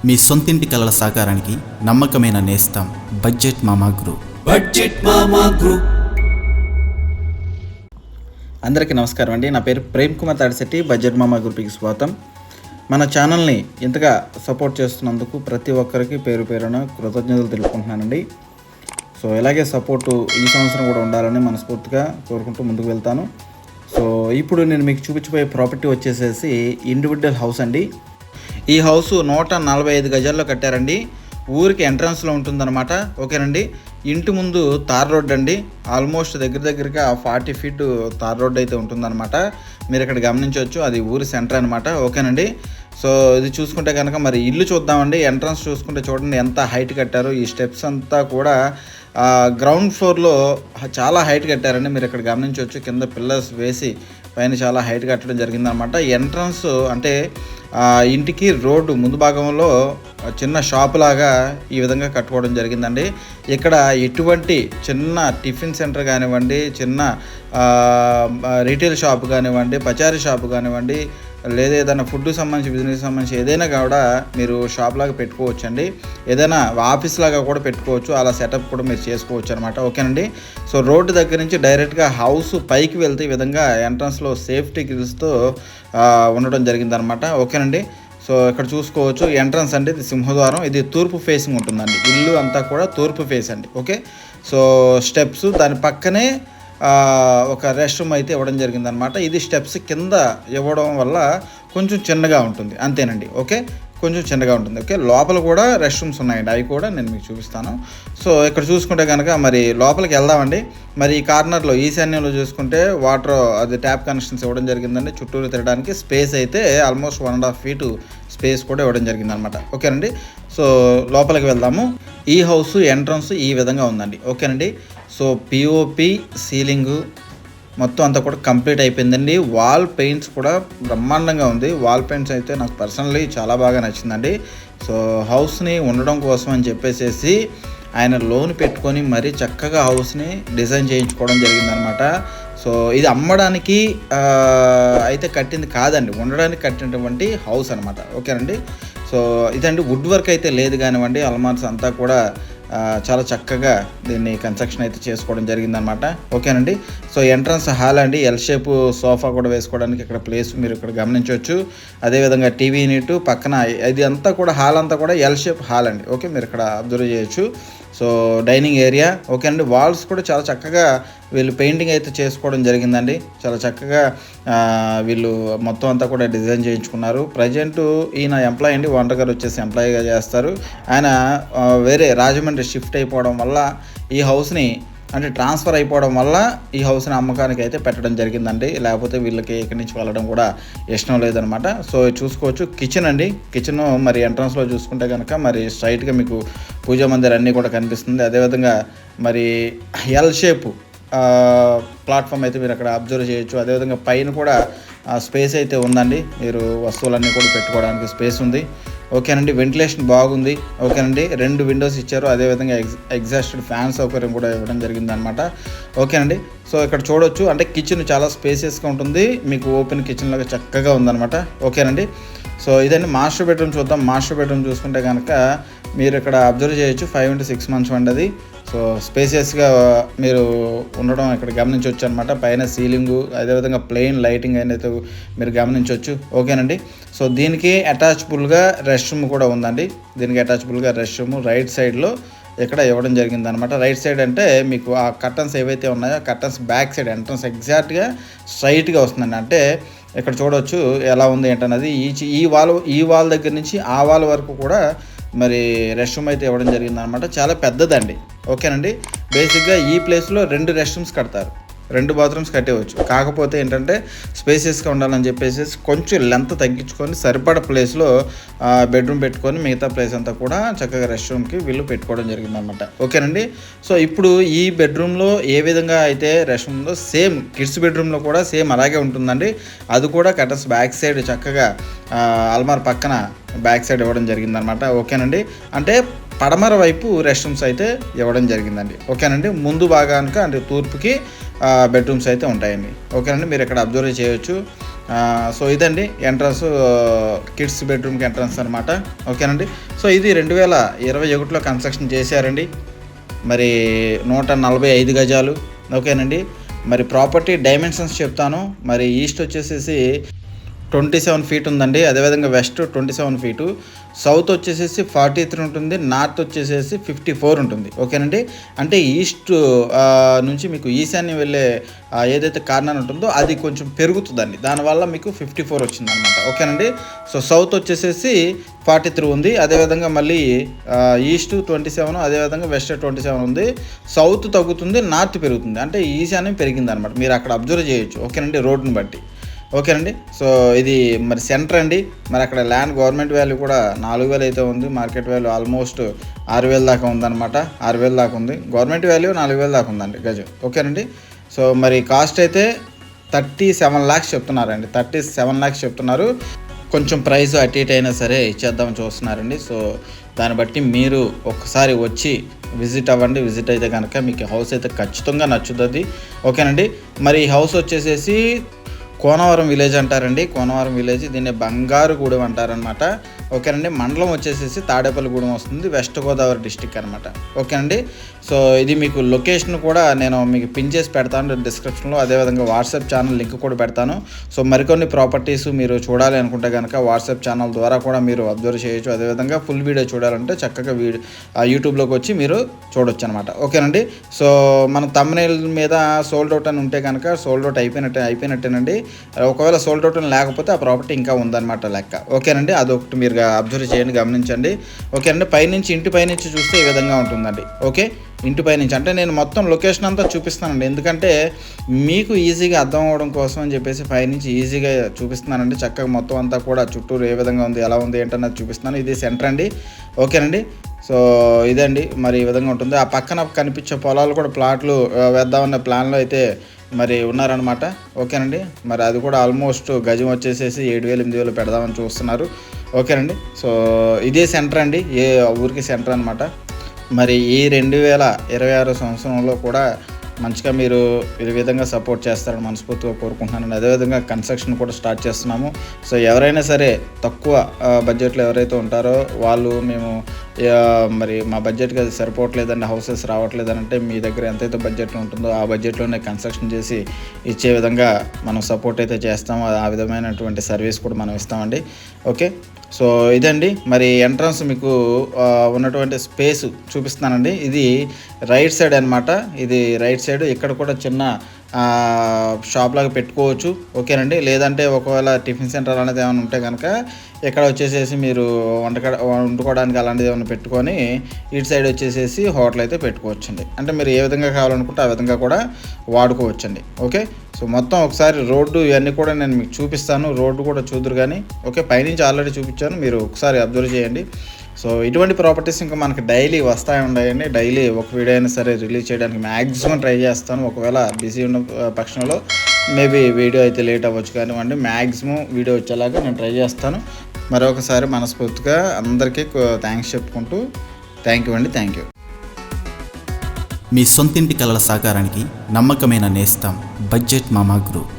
మీ సొంతింటి కలల సాకారానికి నమ్మకమైన నేస్తం బడ్జెట్ మామా గ్రూప్. అందరికీ నమస్కారం అండి. నా పేరు ప్రేమ్ కుమార్ తాడిశెట్టి. బడ్జెట్ మామా గ్రూప్కి స్వాగతం. మన ఛానల్ని ఇంతగా సపోర్ట్ చేస్తున్నందుకు ప్రతి ఒక్కరికి పేరు పేరున కృతజ్ఞతలు తెలుపుకుంటున్నానండి. సో ఇలాగే సపోర్టు ఈ సంవత్సరం కూడా ఉండాలని మనస్ఫూర్తిగా కోరుకుంటూ ముందుకు వెళ్తాను. సో ఇప్పుడు నేను మీకు చూపించబోయే ప్రాపర్టీ వచ్చేసేసి ఇండివిజువల్ హౌస్ అండి. ఈ హౌస్ 145 గజాల్లో కట్టారండి. ఊరికి ఎంట్రన్స్లో ఉంటుందన్నమాట. ఓకేనండి. ఇంటి ముందు తార్ రోడ్ అండి. ఆల్మోస్ట్ దగ్గరగా 40 ఫీట్ తార్ రోడ్ అయితే ఉంటుందన్నమాట. మీరు ఇక్కడ గమనించవచ్చు, అది ఊరి సెంటర్ అనమాట. ఓకేనండి. సో ఇది చూసుకుంటే కనుక మరి ఇల్లు చూద్దామండి. ఎంట్రన్స్ చూసుకుంటే చూడండి ఎంత హైట్ కట్టారు. ఈ స్టెప్స్ అంతా కూడా గ్రౌండ్ ఫ్లోర్లో చాలా హైట్ కట్టారండి. మీరు ఇక్కడ గమనించవచ్చు, కింద పిల్లర్స్ వేసి పైన చాలా హైట్ కట్టడం జరిగిందనమాట. ఎంట్రన్స్ అంటే ఇంటికి రోడ్డు ముందు భాగంలో చిన్న షాప్ లాగా ఈ విధంగా కట్టుకోవడం జరిగిందండి. ఇక్కడ ఎటువంటి చిన్న టిఫిన్ సెంటర్ కానివ్వండి, చిన్న రీటైల్ షాప్ కానివ్వండి, పచారీ షాప్ కానివ్వండి, లేదా ఏదైనా ఫుడ్ సంబంధించి బిజినెస్ సంబంధించి ఏదైనా కూడా మీరు షాప్ లాగా పెట్టుకోవచ్చు అండి. ఏదైనా ఆఫీస్ లాగా కూడా పెట్టుకోవచ్చు. అలా సెటప్ కూడా మీరు చేసుకోవచ్చు అనమాట. ఓకేనండి. సో రోడ్డు దగ్గర నుంచి డైరెక్ట్గా హౌస్ పైకి వెళ్తే ఈ విధంగా ఎంట్రన్స్లో సేఫ్టీ గ్రిల్స్తో ఉండడం జరిగిందనమాట. ఓకేనండి. సో ఇక్కడ చూసుకోవచ్చు ఎంట్రన్స్ అండి. ఇది సింహద్వారం. ఇది తూర్పు ఫేసింగ్ ఉంటుందండి. ఇల్లు అంతా కూడా తూర్పు ఫేస్ అండి. ఓకే. సో స్టెప్స్ దాని పక్కనే ఒక రెస్ట్ రూమ్ అయితే ఇవ్వడం జరిగిందనమాట. ఇది స్టెప్స్ కింద ఇవ్వడం వల్ల కొంచెం చిన్నగా ఉంటుంది, అంతేనండి. ఓకే, కొంచెం చిన్నగా ఉంటుంది. ఓకే, లోపల కూడా రెస్ట్ రూమ్స్ ఉన్నాయండి, అవి కూడా నేను మీకు చూపిస్తాను. సో ఇక్కడ చూసుకుంటే కనుక మరి లోపలికి వెళ్దామండి. మరి ఈ కార్నర్లో ఈశాన్యంలో చూసుకుంటే వాటర్ అది ట్యాప్ కనెక్షన్స్ ఇవ్వడం జరిగిందండి. చుట్టూరు తిరగడానికి స్పేస్ అయితే ఆల్మోస్ట్ 1.5 ఫీటు స్పేస్ కూడా ఇవ్వడం జరిగిందనమాట. ఓకేనండి. సో లోపలికి వెళ్దాము. ఈ హౌస్ ఎంట్రన్స్ ఈ విధంగా ఉందండి. ఓకేనండి. సో పిఓపి సీలింగు మొత్తం అంతా కూడా కంప్లీట్ అయిపోయిందండి. వాల్ పెయింట్స్ కూడా బ్రహ్మాండంగా ఉంది. వాల్ పెయింట్స్ అయితే నాకు పర్సనలీ చాలా బాగా నచ్చిందండి. సో హౌస్ని ఉండడం కోసం అని చెప్పేసి ఆయన లోన్ పెట్టుకొని మరీ చక్కగా హౌస్ని డిజైన్ చేయించుకోవడం జరిగిందనమాట. సో ఇది అమ్మడానికి అయితే కట్టింది కాదండి, ఉండడానికి కట్టినటువంటి హౌస్ అనమాట. ఓకేనండి. సో ఇదండి వుడ్ వర్క్ అయితే లేదు కానివ్వండి. అల్మార్స్ అంతా కూడా చాలా చక్కగా దీన్ని కన్స్ట్రక్షన్ అయితే చేసుకోవడం జరిగిందనమాట. ఓకేనండి. సో ఎంట్రన్స్ హాల్ అండి. ఎల్ షేప్ సోఫా కూడా వేసుకోవడానికి ఇక్కడ ప్లేస్ మీరు ఇక్కడ గమనించవచ్చు. అదేవిధంగా టీవీ యూనిట్ పక్కన ఇది అంతా కూడా హాల్ అంతా కూడా ఎల్ షేప్ హాల్ అండి. ఓకే, మీరు ఇక్కడ అబ్జర్వ్ చేయొచ్చు. So dining area. ఓకే అండి. వాల్స్ కూడా చాలా చక్కగా వీళ్ళు పెయింటింగ్ అయితే చేసుకోవడం జరిగిందండి. చాలా చక్కగా వీళ్ళు మొత్తం అంతా కూడా డిజైన్ చేయించుకున్నారు. ప్రజెంట్ ఈయన ఎంప్లాయీ అండి. ఓనర్ గారు వచ్చేసి ఎంప్లాయీగా చేస్తారు. ఆయన వేరే రాజమండ్రి షిఫ్ట్ అయిపోవడం వల్ల ఈ హౌస్ని అంటే ట్రాన్స్ఫర్ అయిపోవడం వల్ల ఈ హౌస్ని అమ్మకానికి అయితే పెట్టడం జరిగిందండి. లేకపోతే వీళ్ళకి ఇక్కడి నుంచి వెళ్ళడం కూడా ఇష్టం లేదనమాట. సో చూసుకోవచ్చు కిచెన్ అండి. కిచెన్ మరి ఎంట్రన్స్లో చూసుకుంటే కనుక మరి స్ట్రైట్గా మీకు పూజా మందిర్ అన్నీ కూడా కనిపిస్తుంది. అదేవిధంగా మరి ఎల్ షేపు ప్లాట్ఫామ్ అయితే మీరు అక్కడ అబ్జర్వ్ చేయొచ్చు. అదేవిధంగా పైన కూడా స్పేస్ అయితే ఉందండి. మీరు వస్తువులన్నీ కూడా పెట్టుకోవడానికి స్పేస్ ఉంది. ఓకేనండి. వెంటిలేషన్ బాగుంది. ఓకేనండి. 2 విండోస్ ఇచ్చారు. అదేవిధంగా ఎగ్జాస్టెడ్ ఫ్యాన్ సౌకర్యం కూడా ఇవ్వడం జరిగిందనమాట. ఓకేనండి. సో ఇక్కడ చూడొచ్చు అంటే కిచెన్ చాలా స్పేసియస్గా ఉంటుంది. మీకు ఓపెన్ కిచెన్ లాగా చక్కగా ఉందన్నమాట. ఓకేనండి. సో ఇదండి మాస్టర్ బెడ్రూమ్ చూద్దాం. మాస్టర్ బెడ్రూమ్ చూసుకుంటే కనుక మీరు ఇక్కడ అబ్జర్వ్ చేయొచ్చు. 5 into 6 మంచం అండి అది. సో స్పేసియస్గా మీరు ఉండడం ఇక్కడ గమనించవచ్చు అనమాట. పైన సీలింగు అదేవిధంగా ప్లెయిన్ లైటింగ్ అనేది మీరు గమనించవచ్చు. ఓకేనండి. సో దీనికి అటాచబుల్గా రెస్ట్ రూమ్ కూడా ఉందండి. దీనికి అటాచబుల్గా రెస్ట్ రూమ్ రైట్ సైడ్లో ఇక్కడ ఇవ్వడం జరిగిందనమాట. రైట్ సైడ్ అంటే మీకు ఆ కర్టన్స్ ఏవైతే ఉన్నాయో కర్టన్స్ బ్యాక్ సైడ్ ఎంట్రన్స్ ఎగ్జాక్ట్గా స్ట్రైట్గా వస్తుందండి. అంటే ఇక్కడ చూడవచ్చు ఎలా ఉంది ఏంటన్నది. ఈ వాల్ దగ్గర నుంచి ఆ వాల్ వరకు కూడా మరి రెస్ట్ రూమ్ అయితే ఇవ్వడం జరిగిందనమాట. చాలా పెద్దదండి. ఓకేనండి. బేసిక్గా ఈ ప్లేస్లో 2 రెస్ట్ రూమ్స్ కడతారు, 2 బాత్రూమ్స్ కట్టేవచ్చు. కాకపోతే ఏంటంటే స్పేసియస్గా ఉండాలని చెప్పేసి కొంచెం లెంత్ తగ్గించుకొని సరిపడ ప్లేస్లో బెడ్రూమ్ పెట్టుకొని మిగతా ప్లేస్ అంతా కూడా చక్కగా రెస్ట్ రూమ్కి వీళ్ళు పెట్టుకోవడం జరిగిందనమాట. ఓకేనండి. సో ఇప్పుడు ఈ బెడ్రూమ్లో ఏ విధంగా అయితే రెస్ట్ రూమ్ ఉందో సేమ్ కిడ్స్ బెడ్రూమ్లో కూడా సేమ్ అలాగే ఉంటుందండి. అది కూడా కర్టన్స్ బ్యాక్ సైడ్ చక్కగా అల్మార్ పక్కన బ్యాక్ సైడ్ ఇవ్వడం జరిగిందనమాట. ఓకేనండి. అంటే పడమర వైపు రెస్ట్ రూమ్స్ అయితే ఇవ్వడం జరిగిందండి. ఓకేనండి. ముందు భాగానికి అంటే తూర్పుకి బెడ్రూమ్స్ అయితే ఉంటాయండి. ఓకేనండి. మీరు ఇక్కడ అబ్జర్వ్ చేయొచ్చు. సో ఇదండి ఎంట్రన్స్, కిడ్స్ బెడ్రూమ్కి ఎంట్రన్స్ అనమాట. ఓకేనండి. సో ఇది 2021లో కన్స్ట్రక్షన్ చేశారండి. మరి 145 గజాలు. ఓకేనండి. మరి ప్రాపర్టీ డైమెన్షన్స్ చెప్తాను. మరి ఈస్ట్ వచ్చేసేసి 27 ఫీట్ ఉందండి. అదేవిధంగా వెస్ట్ 27 ఫీటు, సౌత్ వచ్చేసేసి 43 ఉంటుంది, నార్త్ వచ్చేసేసి 54 ఉంటుంది. ఓకేనండి. అంటే ఈస్ట్ నుంచి మీకు ఈశాన్యం వెళ్ళే ఏదైతే కార్నర్ ఉంటుందో అది కొంచెం పెరుగుతుందండి, దానివల్ల మీకు 54 వచ్చిందనమాట. ఓకేనండి. సో సౌత్ వచ్చేసేసి 43 ఉంది. అదేవిధంగా మళ్ళీ ఈస్ట్ 27, అదేవిధంగా వెస్ట్ 27 ఉంది. సౌత్ తగ్గుతుంది, నార్త్ పెరుగుతుంది, అంటే ఈశాన్యం పెరిగింది అనమాట. మీరు అక్కడ అబ్జర్వ్ చేయొచ్చు. ఓకేనండి, రోడ్డుని బట్టి. ఓకేనండి. సో ఇది మరి సెంటర్ అండి. మరి అక్కడ ల్యాండ్ గవర్నమెంట్ వాల్యూ కూడా 4,000 అయితే ఉంది. మార్కెట్ వాల్యూ ఆల్మోస్ట్ 6,000 దాకా ఉందన్నమాట. 6,000 దాకా ఉంది. గవర్నమెంట్ వాల్యూ 4,000 దాకా ఉందండి గజం. ఓకేనండి. సో మరి కాస్ట్ అయితే 37 lakhs చెప్తున్నారండి. 37 lakhs చెప్తున్నారు. కొంచెం ప్రైస్ అటు ఇటు అయినా సరే ఇచ్చేద్దామని చూస్తున్నారండి. సో దాన్ని బట్టి మీరు ఒకసారి వచ్చి విజిట్ అవ్వండి. విజిట్ అయితే కనుక మీకు హౌస్ అయితే ఖచ్చితంగా నచ్చుతుంది. ఓకేనండి. మరి ఈ హౌస్ వచ్చేసేసి కోనవరం విలేజ్ అంటారండి. కోనవరం విలేజ్, దీన్ని బంగారుగూడెం అంటారనమాట. ఓకేనండి. మండలం వచ్చేసేసి తాడేపల్లిగూడెం వస్తుంది, వెస్ట్ గోదావరి డిస్టిక్ అనమాట. ఓకేనండి. సో ఇది మీకు లొకేషన్ కూడా నేను మీకు పిన్ చేసి పెడతాను డిస్క్రిప్షన్లో. అదేవిధంగా వాట్సాప్ ఛానల్ లింక్ కూడా పెడతాను. సో మరికొన్ని ప్రాపర్టీస్ మీరు చూడాలి అనుకుంటే కనుక వాట్సాప్ ఛానల్ ద్వారా కూడా మీరు అబ్జర్వ్ చేయొచ్చు. అదేవిధంగా ఫుల్ వీడియో చూడాలంటే చక్కగా యూట్యూబ్లోకి వచ్చి మీరు చూడొచ్చు అనమాట. ఓకేనండి. సో మన థంబ్నెయిల్ మీద సోల్డ్ అవుట్ అని ఉంటే కనుక సోల్డ్ అవుట్ అయిపోయినట్టేనండి. ఒకవేళ సోల్డ్ అవుట్ అని లేకపోతే ఆ ప్రాపర్టీ ఇంకా ఉందన్నమాట లెక్క. ఓకేనండి. అదొకటి మీరు అబ్జర్వ్ చేయండి, గమనించండి. ఓకేనండి. పైనుంచి ఇంటి పైనుంచి చూస్తే ఈ విధంగా ఉంటుందండి. ఓకే, ఇంటి పైనుంచి అంటే నేను మొత్తం లొకేషన్ అంతా చూపిస్తానండి, ఎందుకంటే మీకు ఈజీగా అర్థం అవ్వడం కోసం అని చెప్పేసి పైనుంచి ఈజీగా చూపిస్తున్నానండి. చక్కగా మొత్తం అంతా కూడా చుట్టూరు ఏ విధంగా ఉంది, ఎలా ఉంది ఏంటన్నది చూపిస్తున్నాను. ఇది సెంటర్ అండి. ఓకేనండి. సో ఇదండి మరి ఈ విధంగా ఉంటుంది. ఆ పక్కన కనిపించే పొలాలు కూడా ప్లాట్లు వేద్దామన్న ప్లాన్లో అయితే మరి ఉన్నారనమాట. ఓకేనండి. మరి అది కూడా ఆల్మోస్ట్ గజం వచ్చేసేసి 7,000-8,000 పెడదామని చూస్తున్నారు. ఓకేనండి. సో ఇదే సెంటర్ అండి, ఏ ఊరికి సెంటర్ అనమాట. మరి ఈ 2026 సంవత్సరంలో కూడా మంచిగా మీరు ఈ విధంగా సపోర్ట్ చేస్తారని మనస్ఫూర్తిగా కోరుకుంటున్నాను. అదేవిధంగా కన్స్ట్రక్షన్ కూడా స్టార్ట్ చేస్తున్నాము. సో ఎవరైనా సరే తక్కువ బడ్జెట్లో ఎవరైతే ఉంటారో వాళ్ళు మేము మరి మా బడ్జెట్కి అది సరిపోవట్లేదండి, హౌసెస్ రావట్లేదని అంటే మీ దగ్గర ఎంతైతే బడ్జెట్లో ఉంటుందో ఆ బడ్జెట్లోనే కన్స్ట్రక్షన్ చేసి ఇచ్చే విధంగా మనం సపోర్ట్ అయితే చేస్తాము. ఆ విధమైనటువంటి సర్వీస్ కూడా మనం ఇస్తామండి. ఓకే. సో ఇదండి మరి ఎంట్రన్స్ మీకు ఉన్నటువంటి స్పేస్ చూపిస్తున్నానండి. ఇది రైట్ సైడ్ అనమాట. ఇది రైట్ సైడ్. ఇక్కడ కూడా చిన్న షాప్ లాగా పెట్టుకోవచ్చు. ఓకేనండి. లేదంటే ఒకవేళ టిఫిన్ సెంటర్ అనేది ఏమైనా ఉంటే కనుక ఇక్కడ వచ్చేసేసి మీరు వండుకోవడానికి అలాంటిది ఏమైనా పెట్టుకొని ఇటు సైడ్ వచ్చేసేసి హోటల్ అయితే పెట్టుకోవచ్చండి. అంటే మీరు ఏ విధంగా కావాలనుకుంటే ఆ విధంగా కూడా వాడుకోవచ్చండి. ఓకే. సో మొత్తం ఒకసారి రోడ్డు ఇవన్నీ కూడా నేను మీకు చూపిస్తాను. రోడ్డు కూడా చూదురు కానీ. ఓకే, పైనుంచి ఆల్రెడీ చూపించాను, మీరు ఒకసారి అబ్జర్వ్ చేయండి. సో ఇటువంటి ప్రాపర్టీస్ ఇంకా మనకి డైలీ వస్తాయి ఉన్నాయండి. డైలీ ఒక వీడియో అయినా సరే రిలీజ్ చేయడానికి మ్యాక్సిమం ట్రై చేస్తాను. ఒకవేళ బిజీ ఉన్న పక్షంలో మేబీ వీడియో అయితే లేట్ అవ్వచ్చు కానివ్వండి, మ్యాక్సిమం వీడియో వచ్చేలాగా నేను ట్రై చేస్తాను. మరొకసారి మనస్ఫూర్తిగా అందరికీ థ్యాంక్స్ చెప్పుకుంటూ థ్యాంక్ యూ. మీ సొంతింటి కలల సాకారానికి నమ్మకమైన నేస్తం బడ్జెట్ మామా గ్రూప్.